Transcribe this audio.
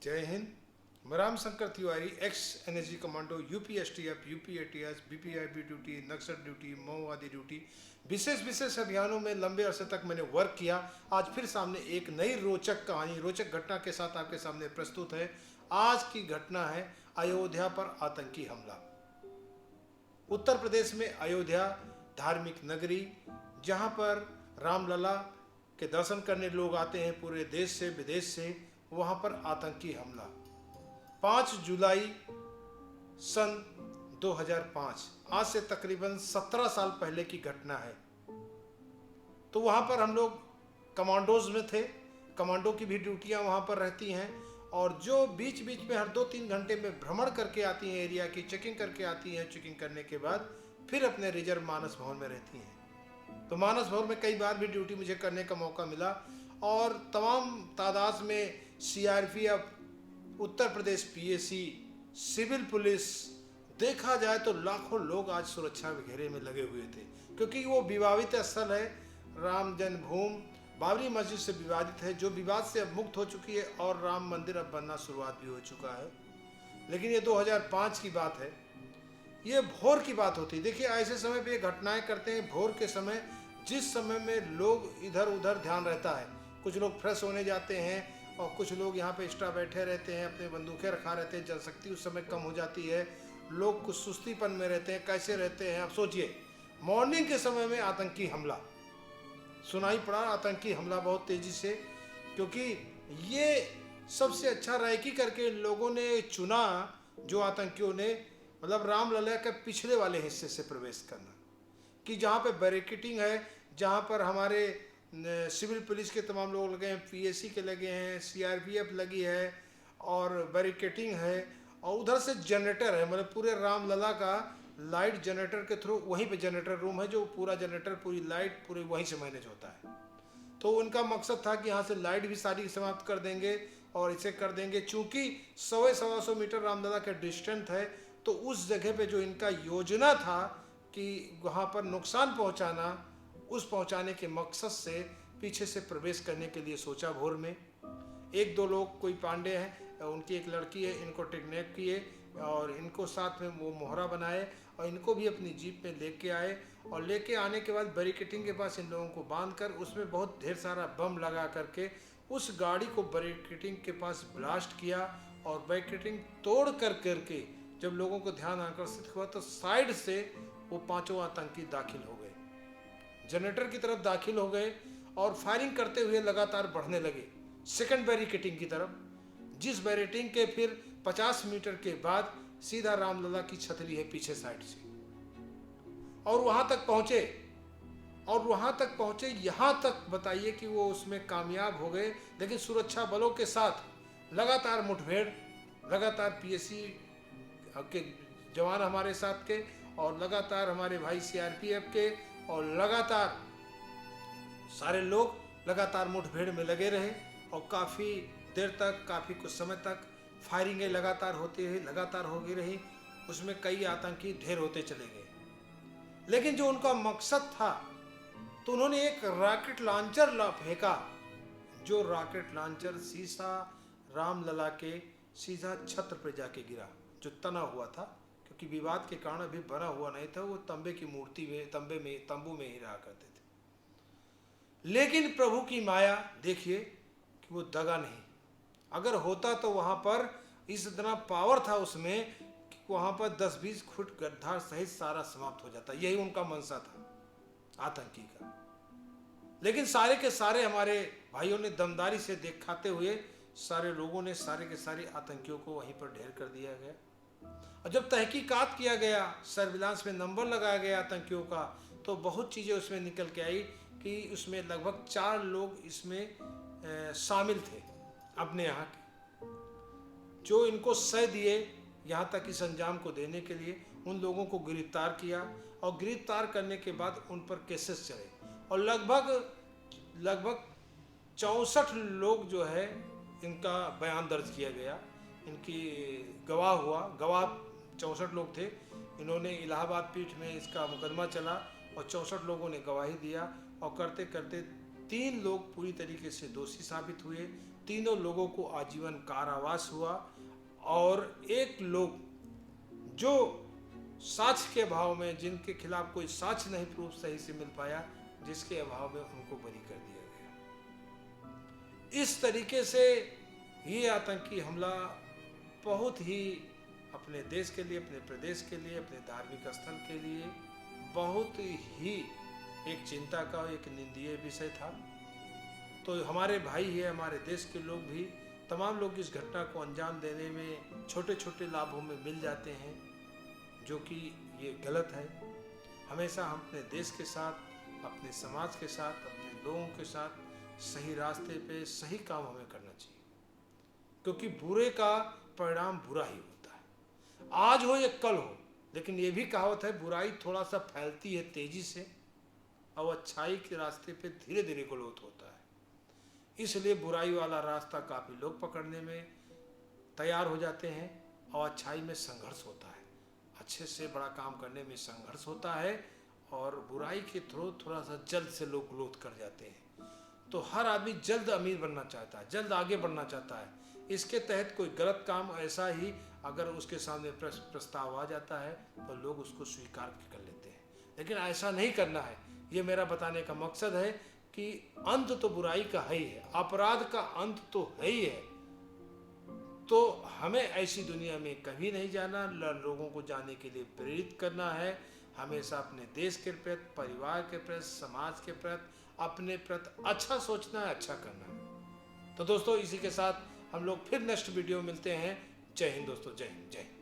जय हिंद। मैं Ram Shankar Tiwari, ex NSG commando, UPSTF, UPATS, BPIB duty, Naxal duty, माओवादी ड्यूटी, विशेष अभियानों में लंबे अरसे तक मैंने वर्क किया। आज फिर सामने एक नई रोचक कहानी, रोचक घटना के साथ आपके सामने प्रस्तुत है। आज की घटना है अयोध्या पर आतंकी हमला। उत्तर प्रदेश में अयोध्या धार्मिक नगरी, जहां पर रामलला के दर्शन करने लोग आते हैं पूरे देश से विदेश से, वहां पर आतंकी हमला 5 जुलाई सन 2005, आज से तकरीबन 17 साल पहले की घटना है। तो वहां पर हम लोग कमांडोज में थे। कमांडो की भी ड्यूटियां वहां पर रहती हैं, और जो बीच बीच में हर 2-3 घंटे में भ्रमण करके आती हैं, एरिया की चेकिंग करके आती हैं। चेकिंग करने के बाद फिर अपने रिजर्व मानस भवन में रहती हैं। तो मानस भवन में कई बार भी ड्यूटी मुझे करने का मौका मिला, और तमाम तादाद में CRPF, Uttar Pradesh PAC, civil police, देखा जाए तो लाखों लोग आज सुरक्षा घेरे में लगे हुए थे, क्योंकि वो विवादित स्थल है। राम जन्मभूमि बाबरी मस्जिद से विवादित है, जो विवाद से अब मुक्त हो चुकी है, और राम मंदिर अब बनना शुरुआत भी हो चुका है। लेकिन ये 2005 की बात है, ये भोर की बात होती है। देखिए, ऐसे समय पे ये घटनाएं करते हैं भोर के समय, जिस समय में लोग इधर उधर ध्यान रहता है। कुछ लोग फ्रेश होने जाते हैं, और कुछ लोग यहाँ पे एक्स्ट्रा बैठे रहते हैं, अपने बंदूकें रखा रहते हैं। जनशक्ति उस समय कम हो जाती है, लोग कुछ सुस्तीपन में रहते हैं। कैसे रहते हैं, अब सोचिए। मॉर्निंग के समय में आतंकी हमला सुनाई पड़ा, आतंकी हमला बहुत तेजी से, क्योंकि ये सबसे अच्छा रैकी करके लोगों ने चुना, जो आतंकियों ने, मतलब रामलला के पिछले वाले हिस्से से प्रवेश करना, कि जहाँ पे बैरिकेटिंग है, जहाँ पर हमारे सिविल पुलिस के तमाम लोग लगे हैं, पीएसी के लगे हैं, सीआरपीएफ लगी है, और बैरिकेटिंग है, और उधर से जनरेटर है। मतलब पूरे रामलला का लाइट जनरेटर के थ्रू, वहीं पे जनरेटर रूम है, जो पूरा जनरेटर, पूरी लाइट पूरी वहीं से मैनेज होता है। तो उनका मकसद था कि यहाँ से लाइट भी सारी समाप्त कर देंगे, और इसे कर देंगे। चूँकि 100-125 मीटर रामलला का डिस्टेंस है, तो उस जगह पे जो इनका योजना था कि वहाँ पर नुकसान पहुँचाना, उस पहुँचाने के मकसद से पीछे से प्रवेश करने के लिए सोचा भोर में। 1-2 लोग, कोई पांडे हैं, उनकी एक लड़की है, इनको किडनैप किए, और इनको साथ में वो मोहरा बनाए, और इनको भी अपनी जीप में लेके आए। और लेके आने के बाद बैरिकेटिंग के पास इन लोगों को बांधकर, उसमें बहुत ढेर सारा बम लगा करके उस गाड़ी को बैरिकेटिंग के पास ब्लास्ट किया, और बैरिकेटिंग तोड़ करके जब लोगों को ध्यान आकर्षित हुआ, तो साइड से वो 5 आतंकी दाखिल हो गए, जनरेटर की तरफ दाखिल हो गए, और फायरिंग करते हुए लगातार बढ़ने लगे सेकंड बैरिकेटिंग की तरफ, जिस बैरिकेटिंग के फिर 50 मीटर के बाद सीधा रामलला की छतरी है पीछे साइड से, और वहां तक पहुंचे। यहां तक बताइए कि वो उसमें कामयाब हो गए। लेकिन सुरक्षा बलों के साथ लगातार मुठभेड़, लगातार पीएसी के जवान हमारे साथ के, और लगातार हमारे भाई सीआरपीएफ के, और लगातार सारे लोग लगातार मुठभेड़ में लगे रहे, और काफ़ी देर तक, काफ़ी कुछ समय तक फायरिंगें लगातार होती रही। उसमें कई आतंकी ढेर होते चले गए। लेकिन जो उनका मकसद था, तो उन्होंने एक रॉकेट लॉन्चर फेंका, जो रॉकेट लॉन्चर सीधा रामलला के सीधा छत्र पर जाके गिरा, जो तना हुआ था, क्योंकि विवाद के कारण अभी बना हुआ नहीं था। वो तंबे की मूर्ति में, तंबू में ही रहा करते थे। लेकिन प्रभु की माया देखिए कि वो दगा नहीं। अगर होता तो वहाँ पर इस इतना पावर था उसमें कि वहाँ पर 10-20 फुट गड्ढा सहित सारा समाप्त हो जाता। यही उनका मंशा था आतंकी का। लेकिन सारे के सारे हमारे भाइयों ने दमदारी से दिखाते हुए, सारे लोगों ने, सारे के सारे आतंकियों को वहीं पर ढेर कर दिया गया। और जब तहकीकात किया गया, सर्विलांस में नंबर लगाया गया आतंकियों का, तो बहुत चीज़ें उसमें निकल के आई कि उसमें लगभग 4 लोग इसमें शामिल थे अपने यहाँ के, जो इनको सह दिए यहाँ तक इस अंजाम को देने के लिए। उन लोगों को गिरफ्तार किया, और गिरफ्तार करने के बाद उन पर केसेस चले, और लगभग 64 लोग जो है, इनका बयान दर्ज किया गया, इनकी गवाह 64 लोग थे। इन्होंने इलाहाबाद पीठ में इसका मुकदमा चला, और 64 लोगों ने गवाही दिया, और करते करते 3 लोग पूरी तरीके से दोषी साबित हुए, तीनों लोगों को आजीवन कारावास हुआ और एक लोग जो साक्ष्य के अभाव में, जिनके खिलाफ कोई साक्ष्य नहीं प्रूफ सही से मिल पाया, जिसके अभाव में उनको बरी कर दिया गया। इस तरीके से ये आतंकी हमला बहुत ही अपने देश के लिए, अपने प्रदेश के लिए, अपने धार्मिक स्थल के लिए बहुत ही एक चिंता का, एक निंदनीय विषय था। तो हमारे भाई है, हमारे देश के लोग भी, तमाम लोग इस घटना को अंजाम देने में छोटे छोटे लाभों में मिल जाते हैं, जो कि ये गलत है। हमेशा हम अपने देश के साथ, अपने समाज के साथ, अपने लोगों के साथ सही रास्ते पे सही काम हमें करना चाहिए, क्योंकि बुरे का परिणाम बुरा ही होता है। आज हो या कल हो, लेकिन ये भी कहावत है, बुराई थोड़ा सा फैलती है तेजी से और अच्छाई के रास्ते पे धीरे धीरे ग्रोथ होता है। इसलिए बुराई वाला रास्ता काफ़ी लोग पकड़ने में तैयार हो जाते हैं और अच्छाई में संघर्ष होता है, अच्छे से बड़ा काम करने में संघर्ष होता है और बुराई के थ्रू थोड़ा सा जल्द से लोग ग्रोथ कर जाते हैं। तो हर आदमी जल्द अमीर बनना चाहता है, जल्द आगे बढ़ना चाहता है। इसके तहत कोई गलत काम ऐसा ही अगर उसके सामने प्रस्ताव आ जाता है तो लोग उसको स्वीकार कर लेते हैं, लेकिन ऐसा नहीं करना है। ये मेरा बताने का मकसद है कि अंत तो बुराई का है ही है, अपराध का अंत तो है ही है। तो हमें ऐसी दुनिया में कभी नहीं जाना, लोगों को जाने के लिए प्रेरित करना है। हमेशा अपने देश के प्रति, परिवार के प्रति, समाज के प्रति, अपने प्रति अच्छा सोचना है, अच्छा करना है। तो दोस्तों, इसी के साथ हम लोग फिर नेक्स्ट वीडियो मिलते हैं। जय हिंद दोस्तों, जय हिंद, जय हिंद।